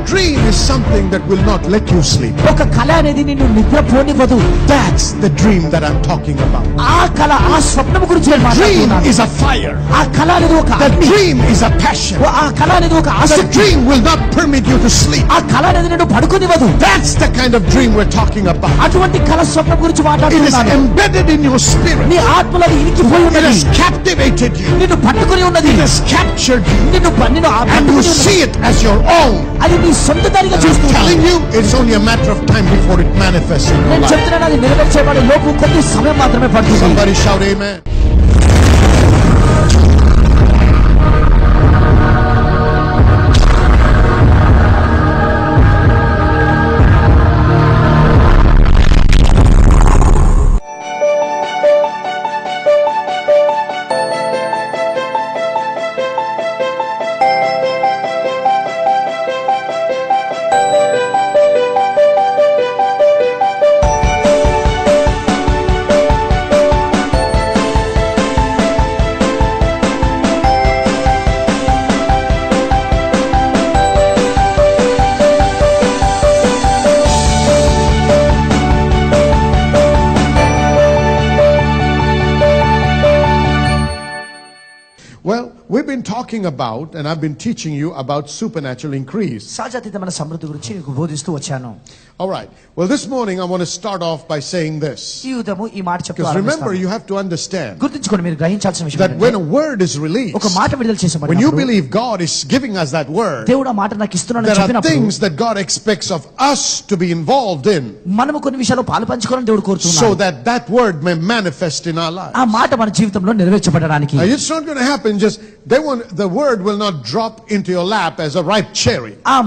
dream is something that will not let you sleep. ఒక కల అనేది నిన్ను నిద్రపోనివ్వదు. That's the dream that I'm talking about. ఆ కల, ఆ స్వప్నం గురించి నేను Dream మాట్లాడుతున్నాను. is a fire. ఆ కల అనేది ఒక The అగ్ని. dream is a passion. ఆ కల అనేది ఒక The ఆసక్తి. dream will not permit you to sleep. ఆ కల అనేది నిన్ను పడుకోనివ్వదు. That's the kind of dream we're talking about. అటువంటి కల స్వప్నం గురించి It is మాట్లాడుతున్నాను. embedded in your spirit. నీ ఆత్మలో అది ఇనికిపోయి It ఉన్నది. has captivated you. నిన్ను పట్టుకొని ఉన్నది. It has captured you. నిన్ను And you పట్టుకొని ఉన్నది. see it as your own. అది నీ సొంతదానిగా I'm చూస్తున్నావు. telling you, it's only a matter of time before it manifests in your నేను life. చెప్తున్నాను, అది నెరవేర్చేవాడి లోపు కొద్ది సమయం మాత్రమే పడుతుంది. Somebody shout amen. Well, we've been talking about, and I've been teaching you about supernatural increase. సహజాతీతమైన సమృద్ధి గురించి నీకు బోధిస్తూ వచ్చాను. All right. Well, this morning I want to start off by saying this. ఈ ఉదయము ఈ మాట చెప్తూ Because remember, ఆరంభిస్తాను. you have to understand గుర్తుంచుకోండి, మీరు గ్రహించాల్సిన విషయం that when ఏంటంటే, a word is ఒక released, మాట విడుదల when you చేసేటప్పుడు believe God is giving us that word, దేవుడు ఆ మాట నాకు ఇస్తున్నానని there are చెప్పినప్పుడు things that God expects of us to be involved in మనము కొన్ని విషయాలు పాలు పంచుకోవాలని దేవుడు so కోరుతున్నాడు. that that word may manifest in our lives. ఆ మాట మన జీవితంలో నెరవేర్చబడడానికి. Now, it's not going to happen just, the word will not drop into your lap as a ripe cherry. ఆ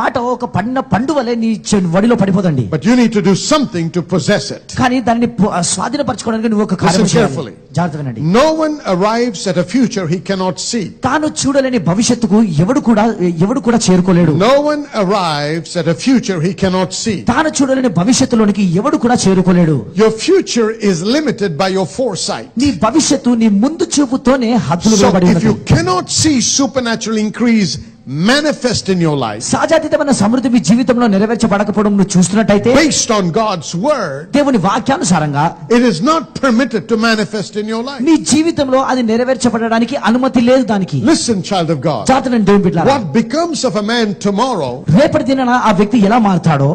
మాట ఒక పండిన పండు వలె నీ వడిలో పడిపోదండి. But you need to do something to possess it. కానీ దాన్ని స్వాధీనపరచుకోవడానికి నువ్వు ఒక కార్యం Listen చేయాలి. carefully. జాగ్రత్తగా వినండి. No one arrives at a future he cannot see. తాను చూడలేని భవిష్యత్తుకు ఎవడు కూడా చేరుకోలేడు. No one arrives at a future he cannot see. తాను చూడలేని భవిష్యత్తులోనికి ఎవడు కూడా చేరుకోలేడు. Your future is limited by your foresight. నీ భవిష్యత్తు నీ ముందు చూపుతోనే హద్దులు So వేయబడి if ఉన్నది. you cannot see supernatural increase manifest in your life సహజాతీతమైన సమృద్ధి మీ జీవితంలో నెరవేర్చబడకపోవడం నువ్వు చూస్తున్నట్టయితే, based on God's word, దేవుని వాక్యానుసారంగా it is not permitted to manifest in your life. నీ జీవితంలో అది నెరవేర్చబడడానికి అనుమతి లేదు దానికి. Listen, child of God. జాగ్రత్తగా దేవుని బిడ్డలారా, What becomes of a man tomorrow, రేపటి దినాన ఆ వ్యక్తి ఎలా మారుతాడో,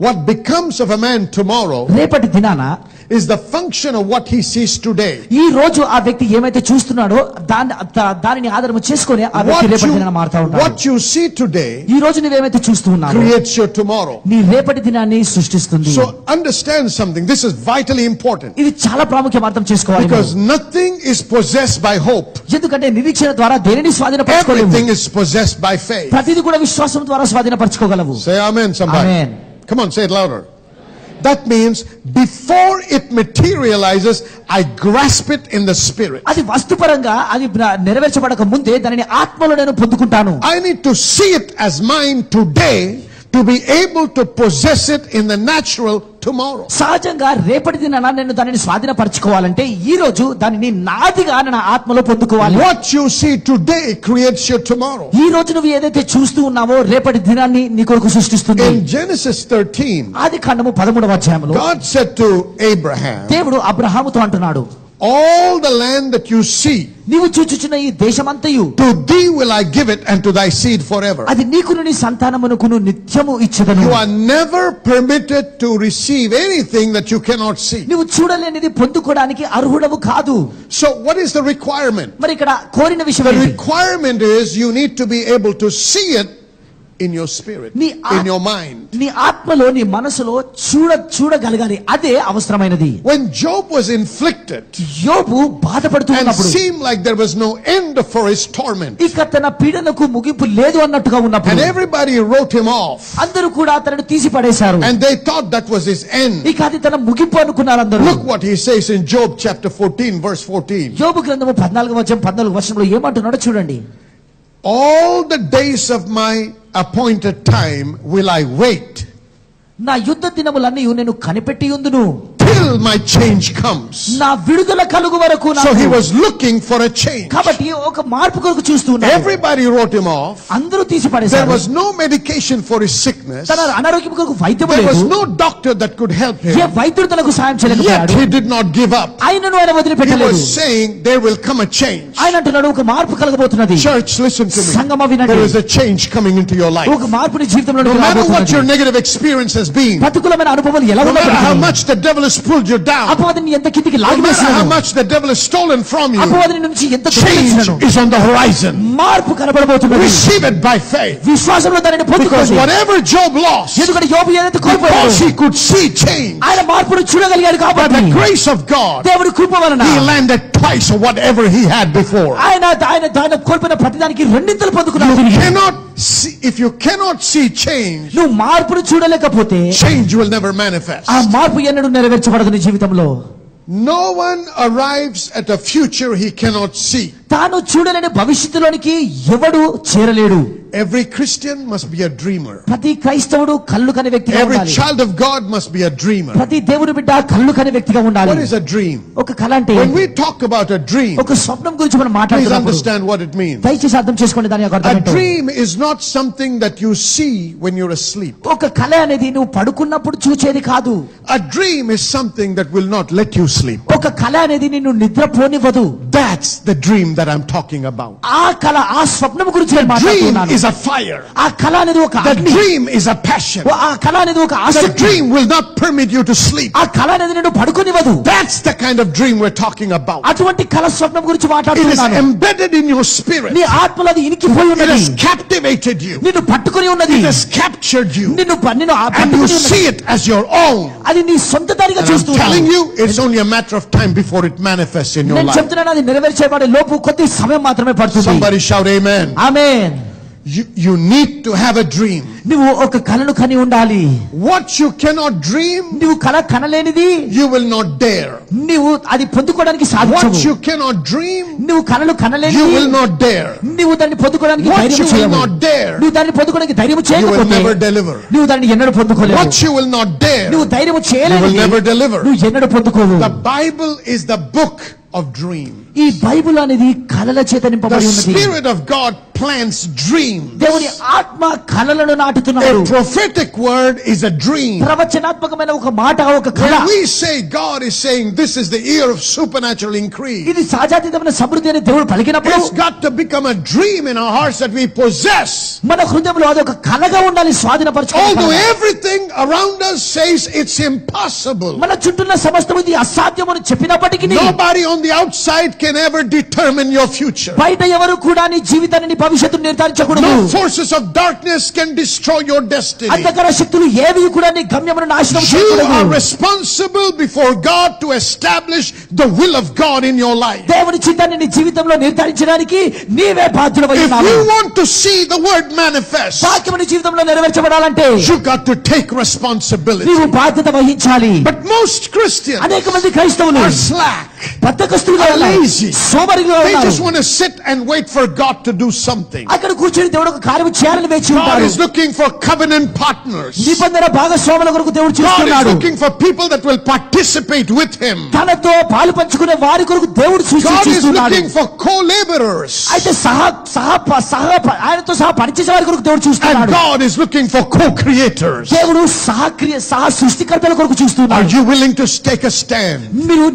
what becomes of a man tomorrow రేపటి దినాన is the function of what he sees today. ఈ రోజు ఆ వ్యక్తి ఏమైతే చూస్తున్నాడో దానిని ఆధారం చేసుకొని ఆ వ్యక్తి రేపటి దినాన మారుతా ఉంటాడు. What you see today ఈ రోజు నువ్వేమైతే చూస్తూ ఉన్నావో creates your tomorrow. నీ రేపటి దినాన్ని సృష్టిస్తుంది. So understand something. This is vitally important. ఇది చాలా ప్రాముఖ్యం అర్థం చేసుకోవాలి. Because nothing is possessed by hope. ఎందుకంటే నిరీక్షణ ద్వారా దేనిని స్వాధీనపరచుకోలేము. Everything is possessed by faith. ప్రతిది కూడా విశ్వాసం ద్వారా స్వాధీనపరచుకోగలవు. Say amen, somebody. Amen. Come on, say it louder. That means before it materializes, I grasp it in the spirit. అది వస్తుపరంగా అది నెరవేర్చబడక ముందే దానిని ఆత్మలో నేను పొందుకుంటాను. I need to see it as mine today to be able to possess it in the natural tomorrow. సహజంగా రేపటి దినాన నేను దానిని స్వాధీనపరచుకోవాలంటే ఈ రోజు దానిని నాదిగా నా ఆత్మలో పొందుకోవాలి. What you see today creates your tomorrow. ఈ రోజు నువ్వు ఏదైతే చూస్తూ ఉన్నావో రేపటి దినాన్ని నీ కొరకు సృష్టిస్తుంది. In Genesis 13, ఆదికాండము 13వ అధ్యాయంలో God said to Abraham, దేవుడు అబ్రహాముతో అంటున్నాడు, all the land that you see, నీవు చూచుచున్న ఈ దేశమంతయు to thee will I give it and to thy seed forever. అది నీకును నీ సంతానమునకును నిత్యము ఇచ్చెదను. You are never permitted to receive anything that you cannot see. నువ్వు చూడలేనిది పొందుకోవడానికి అర్హుడవు కాదు. So what is the requirement? మరి ఇక్కడ కోరిన విషయం The ఏంటి? requirement is you need to be able to see it in your spirit, in your mind. నీ ఆత్మలో నీ మనసులో చూడగలగాలి. అదే అవసరమైనది. When Job was inflicted యోబు బాధపడుతూ and ఉన్నప్పుడు, seemed like there was no end for his torment, ఇక తన పీడనకు ముగింపు లేదు అన్నట్టుగా and ఉన్నప్పుడు everybody wrote him off, అందరూ కూడా తనను తీసి పడేశారు. and they thought that was his end. ఇక అది తన ముగింపు అనుకున్నారు అందరూ. Look what he says in Job chapter 14 verse 14. యోబు గ్రంథము 14వ అధ్యాయం 14వ వచనంలో ఏమంటున్నాడో చూడండి. All the days of my appointed time will I wait నా యుద్ధ దినములన్నీ నేను కనిపెట్టి ఉందును, till until my change comes. నా విడుదల కలుగు వరకు So he was looking for a change. కాబట్టి ఒక మార్పు కొరకు చూస్తూ ఉన్నాడు. Everybody wrote him off. అందరూ తీసి There పడేశారు. was no medication for his sickness. తన అనారోగ్యం కొరకు వైద్యం There was లేదు. no doctor that could help A him. వైద్యుడు తనకు సాయం Yet చేయలేకపోయాడు. he did not give up. ఆయనను ఆయన He వదిలిపెట్టలేదు. was saying there will come a change. ఆయన అంటున్నాడు ఒక మార్పు కలగబోతున్నది. Church, listen to me. సంగమ వినండి. There is a change coming into your life. ఒక మార్పు నీ జీవితంలో No matter what your రాబోతున్నది. negative experience has been, ప్రతికూలమైన అనుభవాలు ఎలా no matter how ఉన్నప్పటికీ much the devil has pulled you down, అపవాదిని ఎంత కిందికి no matter how లాగివేసినాడు, much the devil has stolen from you, అపవాదిని నుంచి ఎంత change దొంగిలించినాడు, is on the horizon. మార్పు కనబడబోతున్నది. Receive it by faith. విశ్వాసంలో దానిని Because పొందుకోండి. whatever Job lost, ఎందుకంటే యోబు ఏదైతే కోల్పోయాడు, because he could see change, ఆయన మార్పును చూడగలిగాడు by కాబట్టి the grace of God, దేవుడి కృప వలన he landed twice of whatever he had before. ఆయన కోల్పోయిన ప్రతిదానికి రెండింతలు పొందుకున్నాడు. You cannot see, if you cannot see change, నువ్వు మార్పును చూడలేకపోతే change will never manifest. ఆ మార్పు ఎన్నడూ నెరవేర్చబడదు నీ జీవితంలో. No one arrives at a future he cannot see. తాను చూడలేని భవిష్యత్తులోనికి ఎవడు చేరలేడు. Every Christian must be a dreamer. ప్రతి క్రైస్తవుడు కళ్ళు కనే వ్యక్తిగా Every ఉండాలి. child of God must be a dreamer. ప్రతి దేవుని బిడ్డ కళ్ళు కనే వ్యక్తిగా ఉండాలి. What is a dream? ఒక కళ అంటే When we talk about a dream, ఒక స్వప్నం గురించి మనం please మాట్లాడుతున్నప్పుడు understand what it means. దయచేసి అర్థం చేసుకోండి దాని యొక్క అర్థం A ఏంటో. dream is not something that you see when you're asleep. ఒక కళ అనేది నువ్వు పడుకున్నప్పుడు చూచేది కాదు. A dream is something that will not let you sleep. ఒక కళ అనేది నిన్ను నిద్రపోనివ్వదు. That's the dream that I'm talking about. ఆ కళ ఆ స్వప్నం గురించి నేను Dream మాట్లాడుతున్నాను. is a fire. ఆ కళ అనేది ఒక The అగ్ని. dream is a passion. ఆ కళ అనేది ఒక The ఆసక్తి. dream will not permit you to sleep. ఆ కళ అనేది నిన్ను పడుకోనివ్వదు. That's the kind of dream we're talking about. అటువంటి కళ స్వప్నం గురించి It is మాట్లాడుతున్నాను. embedded in your spirit. నీ ఆత్మలో అది ఇనికిపోయి It ఉన్నది. has captivated you. నిన్ను పట్టుకొని ఉన్నది. It has captured you. నిన్ను And you పట్టుకొని ఉన్నది. see it as your own. అది నీ సొంత దానిగా And I'm చూస్తున్నావు. telling you, it's only a matter of time before it manifests in your నేను life. చెప్తున్నాను అది నెరవేర్చేవాడే లోపు కొద్ది సమయం మాత్రమే పడుతుంది. Somebody shout amen. Amen. You need to have a dream. నువ్వు ఒక కళను కని ఉండాలి. What you cannot dream, నువ్వు కళ కనలేనిది you will not dare. నువ్వు అది పొందుకోవడానికి What సాధించవు. you cannot dream, నువ్వు కళలు you కనలేనిది will not dare. నువ్వు దాన్ని పొందుకోవడానికి What ధైర్యం you will చేయవు. not dare, నువ్వు దాన్ని పొందుకోవడానికి ధైర్యం you will చేయకపోతే never deliver. నువ్వు దాన్ని ఎన్నడూ పొందుకోలేవు. What you will not dare, నువ్వు ధైర్యం you will చేయలేవు. never deliver. నువ్వు ఎన్నడూ పొందుకోవు. The Bible is the book of dream. ఈ బైబిల్ అనేది కళల చేత The నింపబడి ఉన్నది. Spirit of God plants dreams. దేవుని ఆత్మ కళలను నాటుతున్నాడు. A prophetic word is a dream. ప్రవచనాత్మకమైన ఒక మాట ఒక కళ. When we say God is saying this is the year of supernatural increase, ఇది సహజాతీతమైన సమృద్ధి అని దేవుడు పలికినప్పుడు it's got to become a dream in our hearts that we possess. మన హృదయంలో అది ఒక కళగా ఉండాలి. Although స్వాధీనపరచుకోవాలి. everything around us says it's impossible, మన చుట్టూన్న సమస్తం ఇది అసాధ్యమని చెప్పినప్పటికీ nobody on the outside can ever determine your future. బయట ఎవరు కూడా నీ జీవితాన్ని నీ భవిష్యత్తును నిర్ధారించకూడదు. No forces of darkness can destroy your destiny. అంధకార శక్తులు ఏవి కూడా నీ గమ్యమును నాశనం You చేయకూడదు. are responsible before God to establish the will of God in your life. దేవుని చిత్తాన్ని నీ జీవితంలో నిర్ధారించడానికి నీవే బాధ్యుడవై If ఉన్నావు. you want to see the word manifest, వాక్యము నీ జీవితంలో నెరవేర్చబడాలంటే you got to take responsibility. నీవు బాధ్యత వహించాలి. But most Christians అనేక మంది క్రైస్తవులు are slack. బద్ధకస్తులుగా are ఉన్నారు. lazy. సోమరిగా They ఉన్నారు. just want to sit and wait for God to do something. అక్కడ కూర్చొని దేవుడు ఒక కార్యం చేయాలని వేచి God ఉంటాడు. is looking for covenant partners. నిబంధన భాగస్వాముల కొరకు దేవుడు God is చూస్తున్నాడు. looking for people that will participate with Him. తనతో పాలు పంచుకునే వారి కొరకు దేవుడు God is సృష్టిస్తున్నాడు. looking for co-laborers. అయితే ఆయనతో సహా పనిచేసే వారి కొరకు దేవుడు And చూస్తున్నాడు. God is looking for co-creators. దేవుడు సహ సృష్టికర్తల కొరకు Are చూస్తున్నాడు. you willing to take a stand? మీరు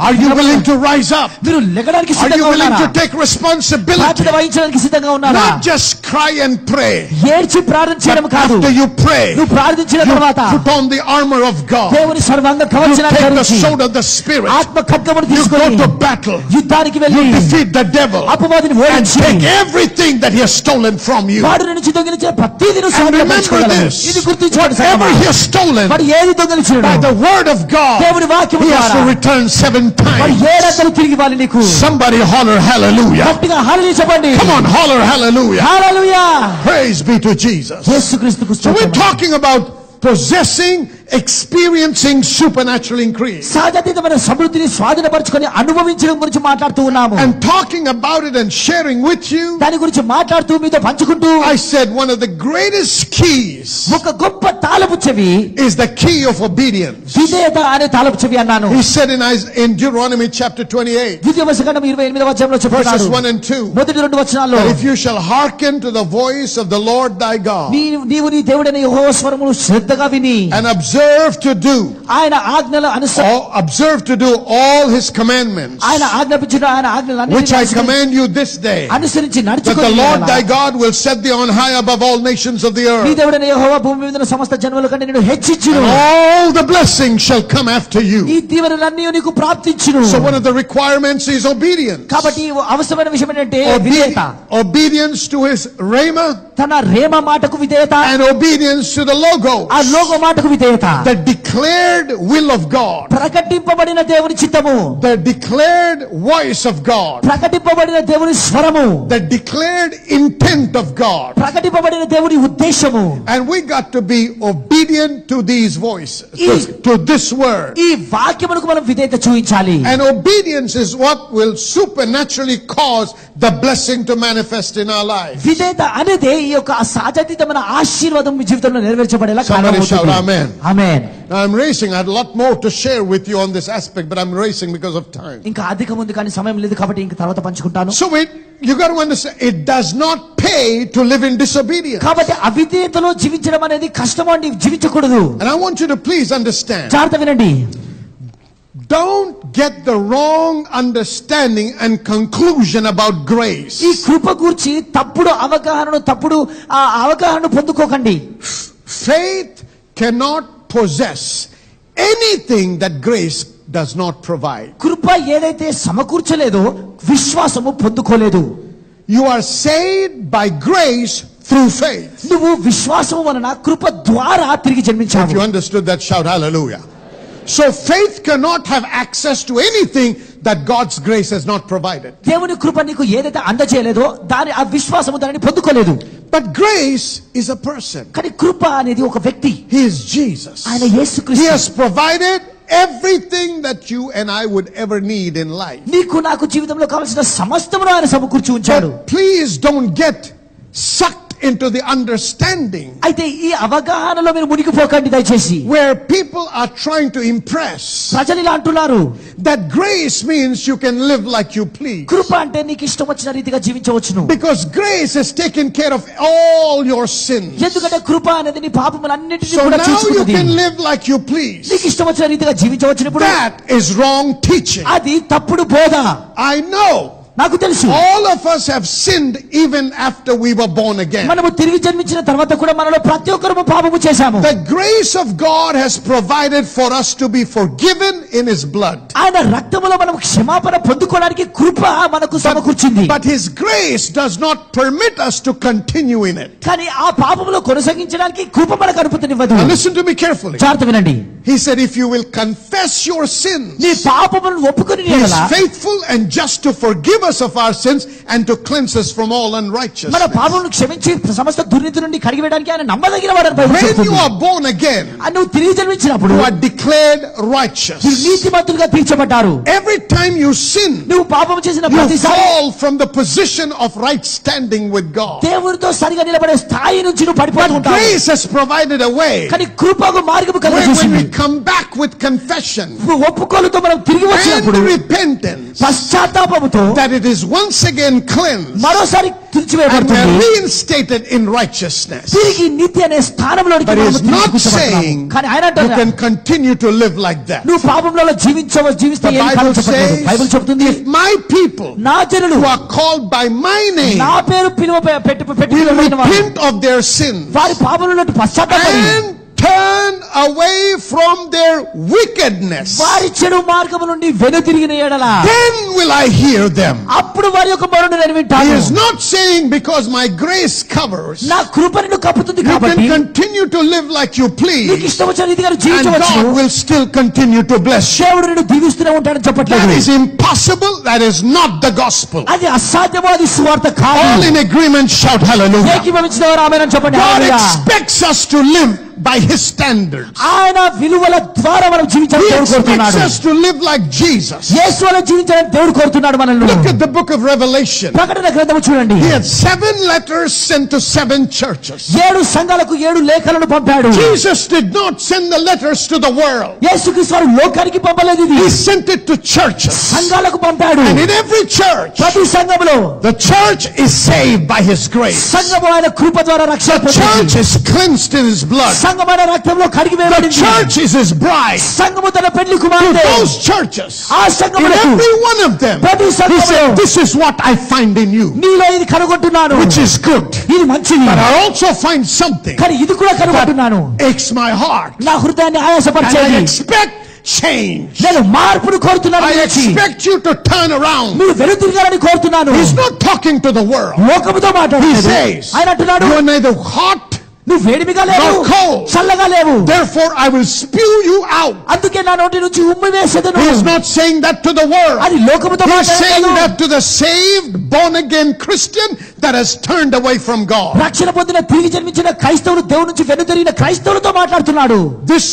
Are you willing to rise up? మీరు లెగడానికి Are you సిద్ధంగా willing ఉన్నారా? to take responsibility? బాధ్యత వహించడానికి సిద్ధంగా ఉన్నారా? Not just cry and pray. ఏడ్చి ప్రార్థన చేయడం But కాదు. after you pray, నువ్వు ప్రార్థించిన you తర్వాత put on the armor of God. దేవుని సర్వాంగ You కవచనాన్ని take the ధరించి sword of the Spirit. ఆత్మ ఖడ్గమును You go తీసుకొని to battle. యుద్ధానికి వెళ్ళి You defeat the devil అపవాదిని and ఓడించి take everything that he has stolen from you. వాడు నుంచి దొంగిలించిన ప్రతిదీ నువ్వు And remember స్వాధీనపరచుకోగలవు. this: ఇది గుర్తుంచుకోండి whatever సంగమా. he has stolen వాడు ఏది దొంగిలించాడు by the word of God, దేవుని వాక్యం he has ద్వారా to return 7 వాడు times. ఏడంతలు తిరిగి ఇవ్వాలి నీకు. Somebody holler hallelujah. గట్టిగా హల్లెలూయా చెప్పండి. Come on, holler hallelujah. Hallelujah. Praise be to Jesus. యేసుక్రీస్తుకు So we're స్తోత్రం. talking about possessing experiencing supernatural increase. సహజాతీతమైన సమృద్ధిని స్వాధీనపరచుకొని అనుభవించడం గురించి మాట్లాడుతూ ఉన్నాము. And talking about it and sharing with you, దాని గురించి మాట్లాడుతూ మీతో పంచుకుంటూ, I said one of the greatest keys ఒక గొప్ప తాళపు చెవి is the key of obedience. విధేయత అనే తాళపు చెవి అన్నాను. He said in Deuteronomy chapter 28, ద్వితీయోపదేశకాండం 28వ అధ్యాయంలో చెప్తున్నాడు, verses 1 and 2, మొదటి 2 వచనాల్లో, that if you shall hearken to the voice of the Lord thy God, నీవు నీ దేవుడైన యెహోవా స్వరమును శ్రద్ధగా విని, and observe to do all his commandments, ఆయన ఆజ్ఞాపించిన ఆయన ఆజ్ఞలన్నీ which I command you this day, అనుసరించి that నడుచుకొని, the Lord thy God will set thee on high above all nations of the నీ earth, దేవుడైన యెహోవా భూమి మీద ఉన్న సమస్త జనముల కంటే నిన్ను హెచ్చించును, and all the blessings shall come after ఈ you. దీవెనలన్నీ నీకు ప్రాప్తించును. So one of the requirements is obedience. కాబట్టి అవసరమైన విషయం ఏంటంటే విధేయత. Obedience to his rhema, తన రేమ మాటకు విధేయత, and obedience to the logo, ఆ లోగో మాటకు విధేయత. the declared will of God, ప్రకటింపబడిన దేవుని చిత్తము, the declared voice of God, ప్రకటింపబడిన దేవుని స్వరము, the declared intent of God. ప్రకటింపబడిన దేవుని ఉద్దేశము. And we got to be obedient to these voices, to this word. ఈ వాక్యమునకు మనం విధేయత చూపించాలి. And obedience is what will supernaturally cause the blessing to manifest in our lives. విధేయత అనేది ఈ యొక్క అసాధ్యతమైన ఆశీర్వాదం మీ జీవితంలో నెరవేర్చబడేలా Somebody shout కారణమవుతుంది. amen. Amen. Now I'm racing. I had a lot more to share with you on this aspect, but I'm racing because of time. ఇంకా అధికం ఉంది కానీ సమయం లేదు కాబట్టి ఇంకా తర్వాత పంచుకుంటాను. So you got to understand, it does not pay to live in disobedience. కాబట్టి అవిధేయతలో జీవించడం అనేది కష్టం అండి, జీవించకూడదు. And I want you to please understand. జాగ్రత్త వినండి. Don't get the wrong understanding and conclusion about grace. ఈ కృప గురించి తప్పుడు అవగాహనను పొందుకోకండి. Faith cannot possess anything that grace does not provide. కృప ఏదైతే సమకూర్చలేదో విశ్వాసము పొందుకోలేదు. You are saved by grace through faith. నువ్వు విశ్వాసము వలన కృప ద్వారా తిరిగి If జన్మించావు. you understood that, shout hallelujah. So faith cannot have access to anything that God's grace has not provided. దేవుని కృప నీకు ఏదైతే అందజేయలేదో దాని ఆ విశ్వాసము దానిని పొందుకోలేదు. But grace is a person. కానీ కృప అనేది ఒక వ్యక్తి. He is Jesus. ఆయన He యేసుక్రీస్తు. has provided everything that you and I would ever need in life. నీకు నాకు జీవితంలో కావాల్సిన సమస్తమును ఆయన సమకూర్చి ఉంచాడు. But please don't get sucked into the understanding అయితే ఈ అవగాహనలో మీరు మునిగిపోకండి దయచేసి. where people are trying to impress ప్రజలు ఇలా అంటున్నారు, that grace means you can live like you please. కృప అంటే నీకు ఇష్టం వచ్చిన రీతిగా జీవించవచ్చును. Because grace has taken care of all your sins. ఎందుకంటే కృప అనేది నీ పాపములన్నిటిని So కూడా now you చూసుకున్నది. can live like you please. నీకు ఇష్టం వచ్చిన రీతిగా జీవించవచ్చునప్పుడు That is wrong teaching. అది తప్పుడు బోధ. I know నాకు తెలుసు. all of us have sinned even after we were born again. మనము తిరిగి జన్మించిన తర్వాత కూడా మనలో ప్రతి ఒక్కరము పాపము చేశాము. The grace of God has provided for us to be forgiven in his blood. ఆయన రక్తములో మనం క్షమాపణ పొందుకోవడానికి కృప మనకు సమకూర్చింది. But his grace does not permit us to continue in it. కానీ ఆ పాపములో కొనసాగించడానికి కృప మనకు అనుమతినివ్వదు. Now listen to me carefully. జాగ్రత్త వినండి. He said if you will confess your sins, నీ పాపములను ఒప్పుకొని he is faithful and just to forgive us of our sins and to cleanse us from all మన unrighteousness. పాపములను క్షమించి సమస్త దుర్నీతి నుండి కడిగివేయడానికి ఆయన నమ్మదగిన వాడని బైబిల్ When చెప్తుంది. you are born again, నువ్వు తిరిగి జన్మించినప్పుడు you are declared righteous. మీరు నీతిమంతులుగా తీర్చబడ్డారు. Every time you sin, నువ్వు పాపం చేసిన you ప్రతిసారి fall from the position of right standing with God. దేవునితో సరిగా నిలబడే స్థాయి నుంచి నువ్వు But పడిపోతుంటావు. grace has provided a way కానీ కృపకు మార్గము when కలుగజేసింది. we come back with confession ఒప్పుకోలుతో మనం తిరిగి వచ్చినప్పుడు and repentance, పశ్చాత్తాపముతో that it is once again cleansed మరోసారి and we తుడిచివేయబడుతుంది. are reinstated in righteousness. తిరిగి నీతి అనే స్థానంలోనికి But he is మనము not తిరిగి కూర్చోబడుతున్నాము. saying కానీ ఆయన you అంటారు, can continue to live like that. నువ్వు పాపంలో జీవిస్తే The ఏం Bible కాలం చెప్పట్లేదు. బైబిల్ says, చెప్తుంది, if my people నా జనులు who are called by my name నా పేరు పెట్టి will పిలువబడిన వారు repent of their sins వారి పాపముల నుండి పశ్చాత్తాపడి and turn away from their wickedness, వారి చెడు మార్గము నుండి వెనుతిరిగిన యెడల then will I hear them. అప్పుడు వారి యొక్క మొరను నేను He వింటాను. is not saying because my grace covers, నా కృప నిన్ను కప్పుతుంది you కాబట్టి can continue to live like you నీకు please ఇష్టం వచ్చిన రీతిగా and జీవించవచ్చు. God will still continue to bless you. దేవుడు నిన్ను దీవిస్తూనే ఉంటాడని That చెప్పట్లేదు. is impossible. That is not the gospel. అది అసాధ్యమో, అది సువార్త All కాదు. in agreement, shout hallelujah. ఏకీభవించిన వారు ఆమేన్ అని చెప్పండి. God hallelujah. expects us to live by his standards. ఆయన విలువల ద్వారా మనం జీవించాలని He దేవుడు expects కోరుతున్నాడు. us to live like Jesus. యేసు వలె జీవించాలని దేవుడు కోరుతున్నాడు మనల్ని. Look at the book of Revelation. ప్రకటన గ్రంథము చూడండి. He had 7 letters sent to 7 churches. 7 సంఘాలకు 7 లేఖలను పంపాడు. Jesus did not send the letters to the world. యేసుక్రీస్తు వారు లోకానికి పంపలేదు ఇది. He sent it to churches. సంఘాలకు పంపాడు. And in every church, ప్రతి సంఘములో the church is saved by his grace. సంఘము ఆయన కృప ద్వారా రక్షణ The church is cleansed in his blood. సంఘమైన రక్తంలో కడిగి The వేయబడింది. church is his bride. సంఘము తన పెళ్లి To కుమార్తె. those churches, ఆ in సంఘములకు every one of them, ప్రతి he సంఘములో said, this is what I find in you, నీలో ఇది కనుగొంటున్నాను. which is good. ఇది మంచిది. But I also find something కానీ ఇది కూడా కనుగొంటున్నాను. aches my heart. నా హృదయాన్ని And I ఆయాసపరిచేది. expect change. నేను మార్పును కోరుతున్నాను. I expect you to turn around. మీరు వెలుతిరగాలని కోరుతున్నాను. He's not talking to the world. లోకముతో He మాట్లాడుతున్నాడు. says, ఆయన అంటున్నాడు, you are neither hot, నువ్వు వేడిమిగా లేవు, nor cold. చల్లగా లేవు, Therefore I will spew you out. అందుకే నా నోటి నుంచి ఉమ్మి వేసేదను. He is not saying that to the world. అది లోకముతో He's saying మాట్లాడలేదు. that to the saved, born-again Christian that has turned away from God. రక్షణ పొందిన తిరిగి జన్మించిన క్రైస్తవులు, దేవుని నుంచి వెనుదిరిగిన క్రైస్తవులతో మాట్లాడుతున్నాడు. This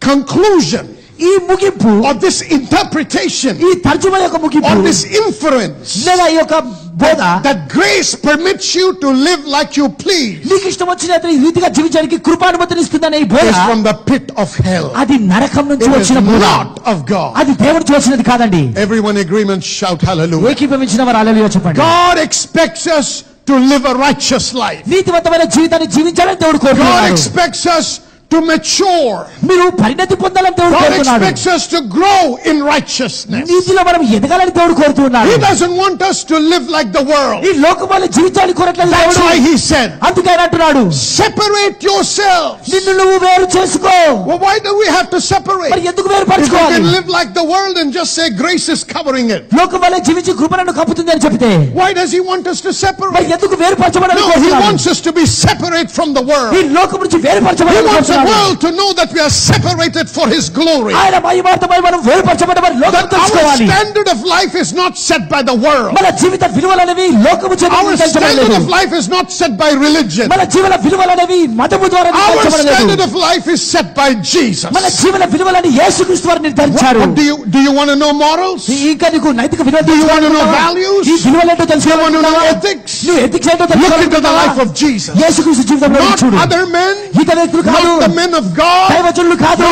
conclusion ఈ ముగింపు, or this interpretation ఈ తర్జుమా యొక్క ముగింపు, or this inference లేదా ఈ యొక్క బోధ, that grace permits you to live like you please నీకు ఇష్టం వచ్చిన రీతిగా జీవించడానికి కృపానుమతినిస్తుందనే ఈ బోధ is from the pit of hell. అది నరకం నుంచి It is వచ్చిన బోధ, not of God. అది దేవుడు నుంచి వచ్చినది కాదండి. Everyone agreement, shout hallelujah. ఏకీభవించిన వారు హల్లెలూయా చెప్పండి. God expects us to live a righteous life. నీతివంతమైన జీవితాన్ని జీవించాలని దేవుడు God కోరుతున్నాడు. expects us to mature. మీరు పరిణతి పొందాలని దేవుడు God కోరుతున్నాడు. expects us to grow in righteousness. నీతిలో మనం ఎదగాలని దేవుడు కోరుతున్నాడు. He doesn't want us to live like the world. ఈ లోకం వల్ల జీవితాన్ని కోరట్లేదు That's దేవుడు. why he said, అందుకే ఆయన అంటున్నాడు, separate yourselves. నిన్ను నువ్వు వేరు చేసుకో. Well, why do we have to మరి separate? ఎందుకు వేరు If we పరచుకోవాలి? can live like the world and just say grace is covering it. లోకం వల్ల జీవించి కృప నన్ను కప్పుతుంది అని చెప్తే Why does he want us to మరి separate? ఎందుకు వేరు పరచబడాలని No, he కోరుతున్నాడు? wants us to be separate from the ఈ world. లోకం నుంచి వేరు He పరచబడాలని wants the కోరుతున్నాడు. world to know that we are separated for his glory. ఆయన మహిమార్థమై మనం వేరు పరచబడమని లోకం That our తెలుసుకోవాలి. standard of life is not set by the world. మన జీవిత విలువలనేవి లోకము చేత Our standard నిర్ణయించబడలేదు. of life is not set by religion. మన జీవన విలువలనేవి మతము ద్వారా Our standard నిర్ణయించబడలేదు. of life is set by Jesus. మన జీవన విలువలని యేసుక్రీస్తు వారు నిర్ధారించారు. What do you want to know morals? ఇంకా నీకు నైతిక విలువలు Do you want to know తెలుసుకోవాలనుకుంటున్నావా? values? ఈ విలువలేంటో Do you want to know తెలుసుకోవాలనుకుంటున్నావా? ethics? నువ్వు ఎథిక్స్ ఏంటో Look into the తెలుసుకోవాలనుకుంటున్నావా? life of Jesus. యేసుక్రీస్తు జీవితంలో Not చూడు. other men, ఇతర వ్యక్తులు కాదు, not the men of God, దైవజనులు కాదు,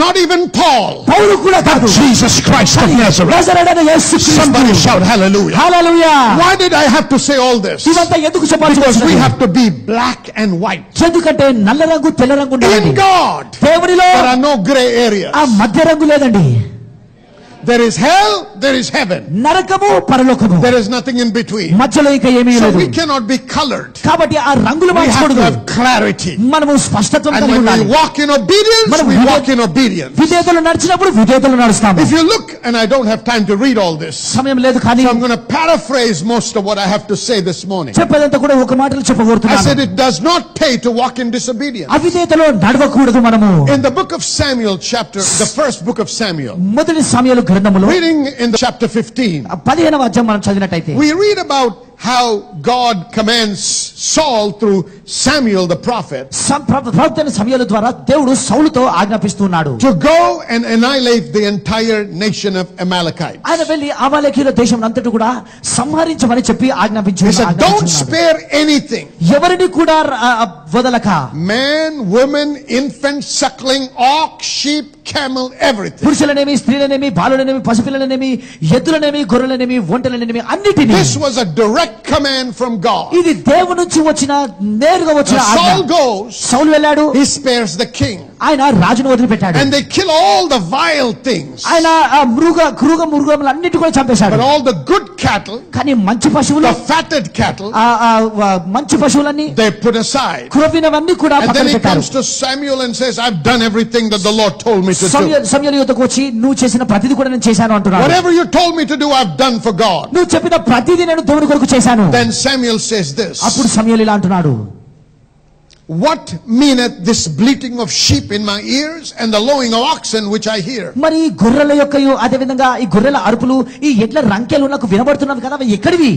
not even Paul. పౌలు కూడా కాదు, Jesus Christ of Nazareth. నజరేయుడైన యేసుక్రీస్తు. Somebody shout hallelujah. Hallelujah. Why did I have to say all this? ఇదంతా ఎందుకు చెప్పాల్సి Because we వచ్చింది? have to be black and white. ఎందుకంటే నల్ల రంగు తెల్ల రంగు ఉండాలండి. In God, దేవునిలో there are no gray areas. ఆ మధ్య రంగు లేదండి. There is hell, there is heaven. నరకము పరలోకము, There is nothing in between. మధ్యలో ఇంకా ఏమీ So లేదు. we cannot be colored. కాబట్టి ఆ రంగులు We have to మార్చకూడదు. have clarity. మనము స్పష్టత్వం And కలిగి when ఉండాలి. we walk in obedience, we walk in obedience. విధేయతలు నడిచినప్పుడు విధేయతలు నడుస్తాము. If you look, and I don't have time to read all this, సమయం లేదు కానీ so I'm going to paraphrase most of what I have to say this morning. చెప్పేదంతా కూడా ఒక మాటలు I చెప్పకూడుతున్నాను. said it does not pay to walk in disobedience. అవిధేయతలో నడవకూడదు మనము. In the book of Samuel, the first book of Samuel, మొదటి సమయాలు గ్రంథములో reading in the chapter 15, 15వ అధ్యాయం మనం చదివినట్టయితే we read about how God commands Saul through Samuel the prophet ప్రవక్త సమయాల ద్వారా దేవుడు సౌలుతో ఆజ్ఞాపిస్తున్నాడు to go and annihilate the entire nation of Amalekites. ఆయన వెళ్ళి అమాలేకీయుల దేశం అంతటి కూడా సంహరించమని చెప్పి He said, don't spare anything. ఎవరిని కూడా వదలక, Man, woman, infant, suckling, ox, sheep, camel, everything. పురుషులనేమి, స్త్రీలనేమి, బాలులనేమి, పసిపిల్లలనేమి, ఎద్దులనేమి, గొర్రెలనేమి, ఒంటెలనేమి అన్నిటిని. This was a direct command from God. ఇది దేవుని నుంచి వచ్చిన నేరుగా వచ్చిన Now ఆజ్ఞ. Saul goes, సౌలు వెళ్ళాడు, he spares the king, ఆయన రాజును వదిలిపెట్టాడు. and they kill all the vile things. ఆయన మృగములు అన్నిటి కూడా చంపేశాడు. But all the good cattle, కానీ మంచి పశువులు, the fatted cattle, మంచి పశువులన్నీ, they put aside. క్రొవ్వినవన్నీ కూడా And then పక్కన he పెట్టారు. comes to Samuel and says, I've done everything that the Lord told me to do. సమూయేలు యొద్దకు వచ్చి నువ్వు చేసిన ప్రతిదీ కూడా నేను చేశాను అంటున్నాడు. Whatever you told me to do, I've done for God. నువ్వు చెప్పిన ప్రతిదీ నేను దేవుని కొరకు చేశాను. Then Samuel says this, అప్పుడు సమూయేలు ఇలా అంటున్నాడు, what meaneth this bleating of sheep in my ears and the lowing of oxen which I hear? మరి ఈ గొర్రెల యొక్క అదే విధంగా ఈ గొర్రెల అరుపులు, ఈ ఎడ్ల రంకెలు నాకు వినబడుతున్నవి కదా, అవి ఎక్కడివి?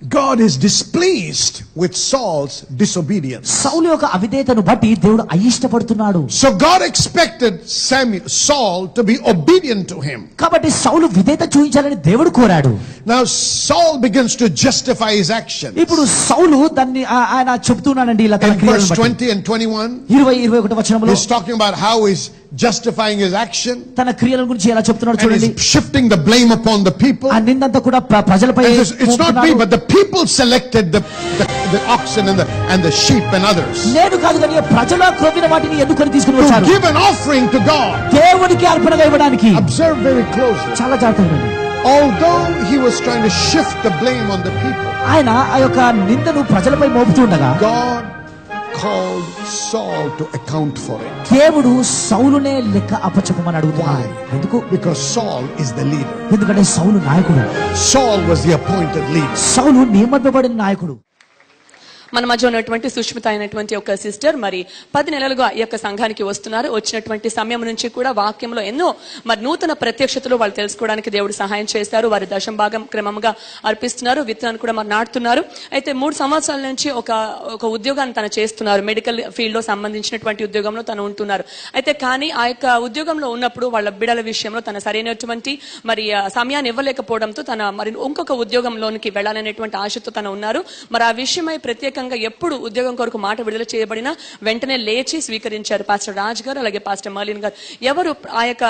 God is displeased with Saul's disobedience. సౌలు యొక్క అవిధేయతను బట్టి దేవుడు అయిష్టపడుతున్నాడు. So God expected Saul to be obedient to him. కాబట్టి సౌలు విధేయత చూపించాలని దేవుడు కోరాడు. Now Saul begins to justify his actions. ఇప్పుడు సౌలు దాన్ని ఆయన చెప్తున్నాడండి ఇలా తన క్రియలను బట్టి. Verse 20 and 21. 20-21 వచనంలో he's talking about how he's justifying his action. తన క్రియల గురించి ఎలా చెప్తున్నాడు చూడండి. He's shifting the blame upon the people. ఆ నిందంతా కూడా ప్రజలపై. It's not me, but the people selected the oxen and the sheep and others. నేను కాదు కానీ ప్రజల క్రొవ్విన వాటిని ఎందుకు తీసుకొని వచ్చారు? To give an offering to God. దేవునికి అర్పణగా ఇవ్వడానికి. Observe very closely. చాలా జాగ్రత్తగా. Although he was trying to shift the blame on the people, ఆయన ఆ యొక్క నిందను ప్రజలపై మోపుతుండగా God called Saul to account for it. దేవుడు సౌలునే లెక్క అప్పచెప్పమని అడుగుతున్నాడు. ఎందుకు? Because Saul is the leader. ఎందుకంటే సౌలు నాయకుడు. Saul was the appointed leader. సౌలు నియమింపబడిన నాయకుడు. మన మధ్య ఉన్నటువంటి సుష్మిత అయినటువంటి ఒక సిస్టర్ మరి 10 నెలలుగా ఈ యొక్క సంఘానికి వస్తున్నారు. వచ్చినటువంటి సమయం నుంచి కూడా వాక్యంలో ఎన్నో మరి నూతన ప్రత్యక్షతలు వాళ్ళు తెలుసుకోవడానికి దేవుడు సహాయం చేశారు. వారి దశం భాగం క్రమంగా అర్పిస్తున్నారు. విత్తనాన్ని కూడా మరి నాటుతున్నారు. అయితే 3 సంవత్సరాల నుంచి ఒక ఉద్యోగాన్ని తను చేస్తున్నారు. మెడికల్ ఫీల్డ్ లో సంబంధించినటువంటి ఉద్యోగంలో తను ఉంటున్నారు. అయితే కానీ ఆ యొక్క ఉద్యోగంలో ఉన్నప్పుడు వాళ్ళ బిడల విషయంలో తన సరైనటువంటి మరి సమయాన్ని ఇవ్వలేకపోవడంతో తన మరి ఇంకొక ఉద్యోగంలోనికి వెళ్ళాలనేటువంటి ఆశతో తను ఉన్నారు. మరి ఆ విషయమై ప్రత్యేకంగా ఎప్పుడు ఉద్యోగం కొరకు మాట విడుదల చేయబడినా వెంటనే లేచి స్వీకరించారు పాస్టర్ రాజ్ గారు, అలాగే పాస్టర్ మర్లిన్ గారు. ఎవరు ఆ యొక్క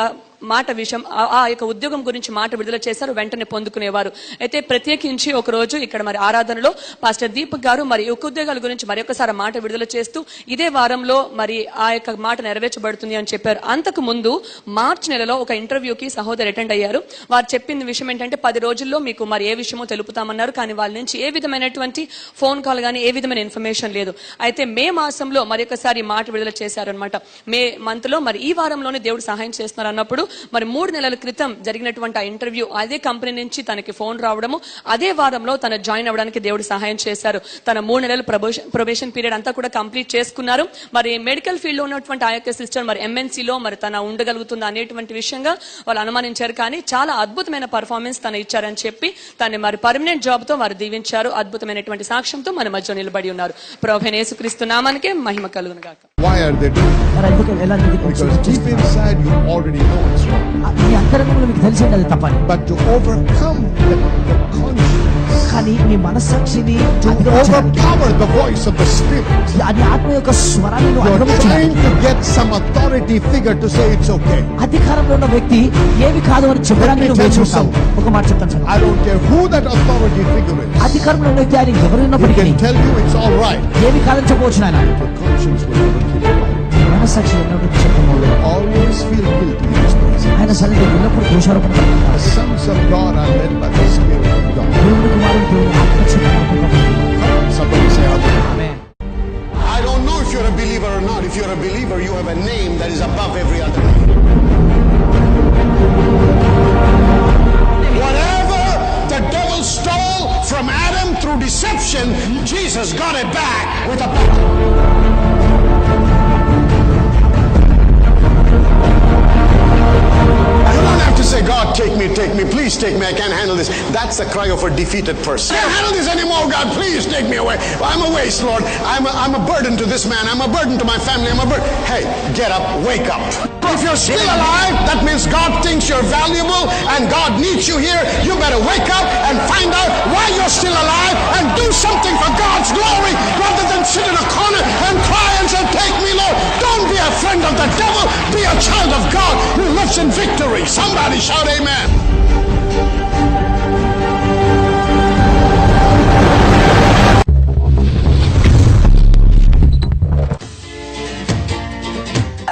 మాట విషయం ఆ యొక్క ఉద్యోగం గురించి మాట విడుదల చేశారు వెంటనే పొందుకునేవారు. అయితే ప్రత్యేకించి ఒక రోజు ఇక్కడ మరి ఆరాధనలో పాస్టర్ దీపక్ గారు మరి యొక్క ఉద్యోగాల గురించి మరి ఒకసారి మాట విడుదల చేస్తూ ఇదే వారంలో మరి ఆ యొక్క మాట నెరవేర్చబడుతుంది అని చెప్పారు. అంతకు ముందు మార్చి నెలలో ఒక ఇంటర్వ్యూకి సహోదరు అటెండ్ అయ్యారు. వారు చెప్పిన విషయం ఏంటంటే 10 రోజుల్లో మీకు మరి ఏ విషయమో తెలుపుతామన్నారు. కానీ వాళ్ళ నుంచి ఏ విధమైనటువంటి ఫోన్ కాల్ కానీ ఏ విధమైన ఇన్ఫర్మేషన్ లేదు. అయితే మే మాసంలో మరి ఒకసారి మాట విడుదల చేశారనమాట. మే మంత్ లో మరి ఈ వారంలోనే దేవుడు సహాయం చేస్తున్నారు అన్నప్పుడు మరి 3 నెలల క్రితం జరిగినటువంటి ఆ ఇంటర్వ్యూ అదే కంపెనీ నుంచి తనకి ఫోన్ రావడము, అదే వారంలో తన జాయిన్ అవ్వడానికి దేవుడు సహాయం చేశారు. తన 3 నెలల ప్రొబేషన్ పీరియడ్ అంతా కూడా కంప్లీట్ చేసుకున్నారు. మరి మెడికల్ ఫీల్డ్ లో ఉన్నటువంటి ఆ యొక్క సిస్టర్ మరి ఎంఎన్సీలో మరి తన ఉండగలుగుతుందా అనేటువంటి విషయంగా వాళ్ళు అనుమానించారు. కానీ చాలా అద్భుతమైన పర్ఫార్మెన్స్ తను ఇచ్చారని చెప్పి తను మరి పర్మనెంట్ జాబ్ తో వారు దీవించారు. అద్భుతమైనటువంటి సాక్ష్యంతో మన మధ్య నిలబడి ఉన్నారు. ప్రభువైన యేసుక్రీస్తు నామానికే మహిమ కలుగును గాక. Why are they doing it? Because deep inside you already know it's wrong. మీ అంతరంగంలో మీకు తెలిసేది అది తప్పని. But to overcome the conscience, కానీ మీ మనస్సాక్షిని to overpower the voice of the Spirit, అది ఆత్మ యొక్క స్వరాన్ని you're trying to get some authority figure to say it's okay. అధికారంలో ఉన్న వ్యక్తి ఏవి కాదు అని చెప్పడానికి నువ్వు వేచుకుంటావు. ఒక మాట చెప్తాను. I don't care who that authority figure is. అధికారంలో ఉన్న వ్యక్తి ఆయన ఎవరైనప్పటికీ he can tell you it's all right. ఏవి కాదని చెప్పవచ్చు ఆయన. Your conscience will never keep you right. మనస్సాక్షి ఎన్నడూ చెప్పకూడదు. Always feel guilty in His presence. ఆయన సన్నిధిలో ఎల్లప్పుడూ దోషారోపణ చేస్తారు. The sons of God are led by the Spirit of God. దేవుని కుమారుడు దేవుని ఆత్మ చేత నడిపింపబడతారు. Somebody say amen. Amen. I don't know if you're a believer or not. If you're a believer, you have a name that is above every other name. Whatever the devil stole from Adam through deception, Jesus got it back with a say, God, take me, please take me, I can't handle this. That's the cry of a defeated person. I can't handle this anymore, God, please take me away. I'm a waste, Lord. I'm a burden to this man. I'm a burden to my family. I'm a burden. Hey, get up, wake up. If you're still alive, that means God thinks you're valuable and God needs you here. You better wake up and find out why you're still alive and do something for God's glory rather than sit in a corner and cry and say, take me, Lord. Don't be a friend of the devil. Be a child of God who lives in victory. Somebody shout amen.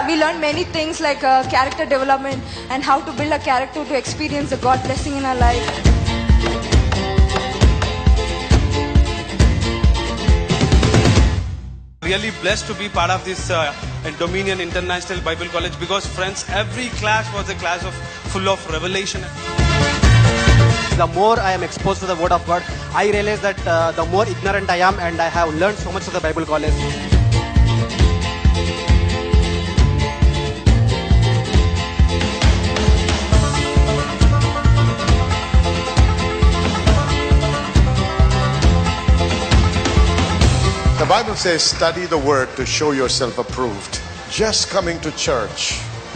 We learn many things like character development and how to build a character to experience the God blessing in our life. Really blessed to be part of this Dominion International Bible College because friends, every class was a class full of revelation. The more I am exposed to the Word of God, I realize that the more ignorant I am, and I have learned so much of the Bible College. Bible says, study the word to show yourself approved. Just coming to church,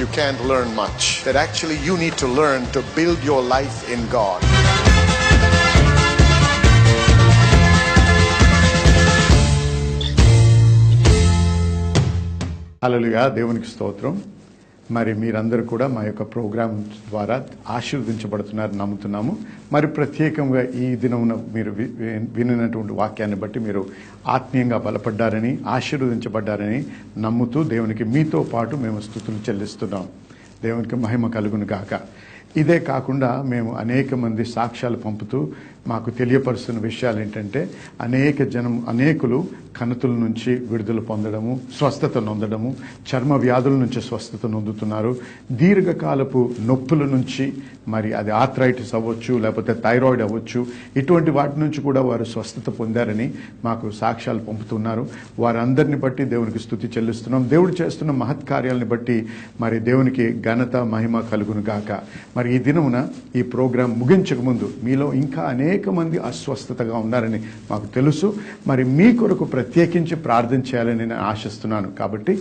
you can't learn much. That actually you need to learn to build your life in God. హల్లెలూయా, దేవునికి స్తోత్రం. మరి మీరందరూ కూడా మా యొక్క programme ద్వారా ఆశీర్వదించబడుతున్నారు నమ్ముతున్నాము. మరి ప్రత్యేకంగా ఈ దినమున మీరు వినినటువంటి వాక్యాన్ని బట్టి మీరు ఆత్మీయంగా బలపడ్డారని, ఆశీర్వదించబడ్డారని నమ్ముతూ దేవునికి మీతో పాటు మేము స్తుతులు చెల్లిస్తున్నాం. దేవునికి మహిమ కలుగును గాక. ఇదే కాకుండా మేము అనేక మంది సాక్ష్యాలు పంపుతూ మాకు తెలియపరుస్తున్న విషయాలు ఏంటంటే, అనేకులు కణుతుల నుంచి విడుదల పొందడము, స్వస్థత నొందడము, చర్మ వ్యాధుల నుంచి స్వస్థత నొందుతున్నారు. దీర్ఘకాలపు నొప్పుల నుంచి, మరి అది ఆర్థరైటిస్ అవ్వచ్చు, లేకపోతే థైరాయిడ్ అవ్వచ్చు, ఇటువంటి వాటి నుంచి కూడా వారు స్వస్థత పొందారని మాకు సాక్ష్యాలు పంపుతున్నారు. వారందరిని బట్టి దేవునికి స్తుతి చెల్లిస్తున్నాం. దేవుడు చేస్తున్న మహత్కార్యాలను బట్టి మరి దేవునికి ఘనత మహిమ కలుగును గాక. మరి ఈ దినమున ఈ ప్రోగ్రాం ముగించక ముందు మీలో ఇంకా అనేక మంది అస్వస్థతగా ఉన్నారని మాకు తెలుసు. మరి మీ కొరకు ప్రత్యేకించి ప్రార్థన చేయాలని నేను ఆశిస్తున్నాను. కాబట్టి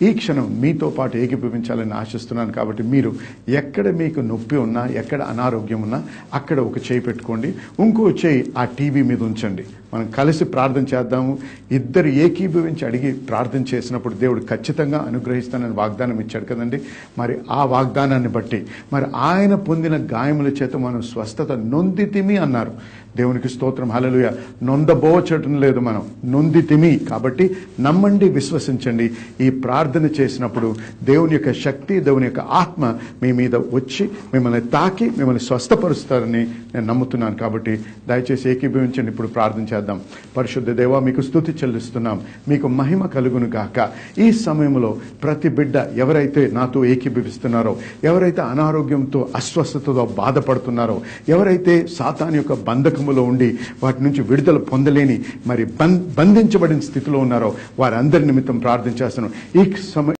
ఈ క్షణం మీతో పాటు ఏకీభవించాలని ఆశిస్తున్నాను. కాబట్టి మీరు ఎక్కడ మీకు నొప్పి ఉన్నా, ఎక్కడ అనారోగ్యం ఉన్నా అక్కడ ఒక చేయి పెట్టుకోండి, ఇంకో చేయి ఆ టీవీ మీద ఉంచండి. మనం కలిసి ప్రార్థన చేద్దాము. ఇద్దరు ఏకీభవించి అడిగి ప్రార్థన చేసినప్పుడు దేవుడు ఖచ్చితంగా అనుగ్రహిస్తానని వాగ్దానం ఇచ్చాడు కదండి. మరి ఆ వాగ్దానాన్ని బట్టి మరి ఆయన పొందిన గాయముల చేత మనం స్వస్థత నొందితిమి అన్నారు. దేవునికి స్తోత్రం, హల్లెలూయా. నొందబోచటం లేదు, మనం నొందితిమి. కాబట్టి నమ్మండి, విశ్వసించండి. ఈ ప్రార్థన చేసినప్పుడు దేవుని యొక్క శక్తి, దేవుని యొక్క ఆత్మ మీ మీద వచ్చి మిమ్మల్ని తాకి మిమ్మల్ని స్వస్థపరుస్తారని నేను నమ్ముతున్నాను. కాబట్టి దయచేసి ఏకీభవించండి. ఇప్పుడు ప్రార్థన చేద్దాం. పరిశుద్ధ దేవా, మీకు స్తుతి చెల్లిస్తున్నాం. మీకు మహిమ కలుగును గాక. ఈ సమయంలో ప్రతి బిడ్డ ఎవరైతే నాతో ఏకీభవిస్తున్నారో, ఎవరైతే అనారోగ్యంతో అస్వస్థతతో బాధపడుతున్నారో, ఎవరైతే సాతాను యొక్క బంధకములో ఉండి వాటి నుంచి విడుదల పొందలేని మరి బంధించబడిన స్థితిలో ఉన్నారో వారందరి నిమిత్తం ప్రార్థన చేస్తున్నాం. ఈ సమయం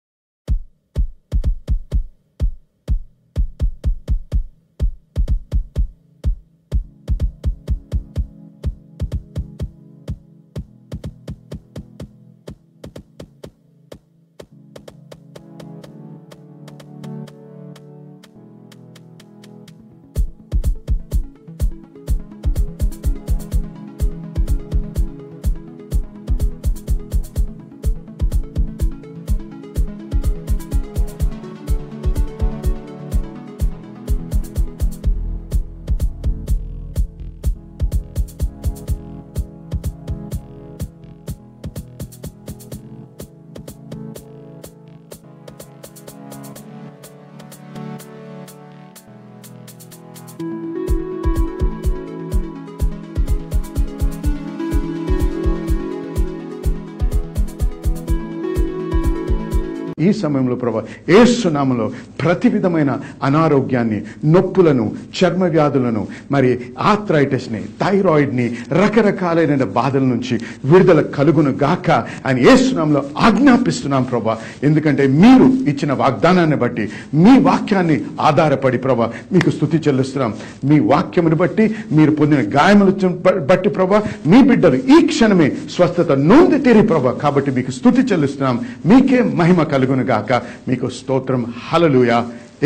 ఈ సమయంలో ప్రభువా యేసు నామములో ప్రతి విధమైన అనారోగ్యాన్ని, నొప్పులను, చర్మ వ్యాధులను, మరి ఆర్థరైటిస్ని, థైరాయిడ్ని, రకరకాలైన బాధల నుంచి విడుదల కలుగును గాక అని యేసు నామములో ఆజ్ఞాపిస్తున్నాం ప్రభువా. ఎందుకంటే మీరు ఇచ్చిన వాగ్దానాన్ని బట్టి, మీ వాక్యాన్ని ఆధారపడి ప్రభువా మీకు స్తుతి చెల్లిస్తున్నాం. మీ వాక్యమును బట్టి, మీరు పొందిన గాయములను బట్టి ప్రభువా మీ బిడ్డలు ఈ క్షణమే స్వస్థత నొంది తీరి ప్రభువా. కాబట్టి మీకు స్తుతి చెల్లిస్తున్నాం. మీకే మహిమ కలుగును గాక. మీకు స్తోత్రం. హల్లెలూయా.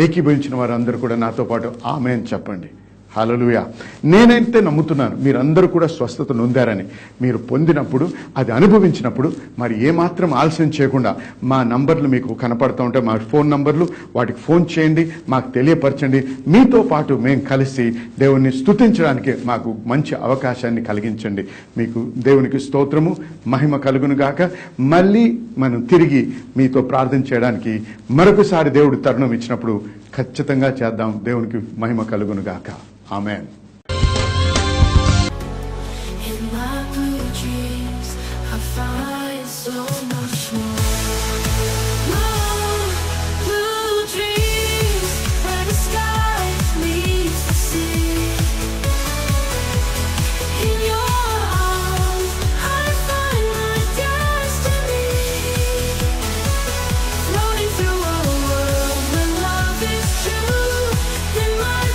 ఏకీభవించిన వారందరూ కూడా నాతో పాటు ఆమేన్ చెప్పండి. హల్లెలూయా. నేనైతే నమ్ముతున్నాను మీరందరూ కూడా స్వస్థత నొందారని. మీరు పొందినప్పుడు, అది అనుభవించినప్పుడు మరి ఏమాత్రం ఆలస్యం చేయకుండా మా నంబర్లు మీకు కనపడుతూ ఉంటాయి, మా ఫోన్ నంబర్లు, వాటికి ఫోన్ చేయండి, మాకు తెలియపరచండి. మీతో పాటు మేము కలిసి దేవుణ్ణి స్తుతించడానికి మాకు మంచి అవకాశాన్ని కలిగించండి. మీకు దేవునికి స్తోత్రము, మహిమ కలుగును గాక. మళ్ళీ మనం తిరిగి మీతో ప్రార్థన చేయడానికి మరొకసారి దేవుడు తరుణం ఇచ్చినప్పుడు ఖచ్చితంగా చేద్దాం. దేవునికి మహిమ కలుగును గాక. ఆమేన్.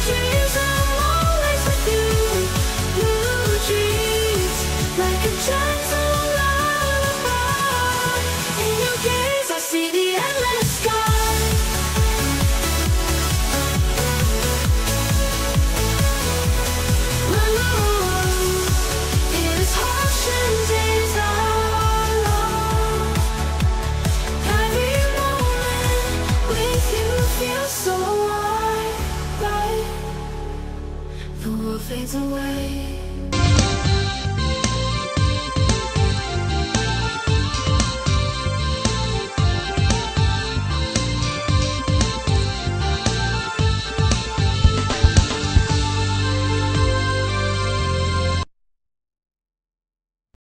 Dreams are always fades away.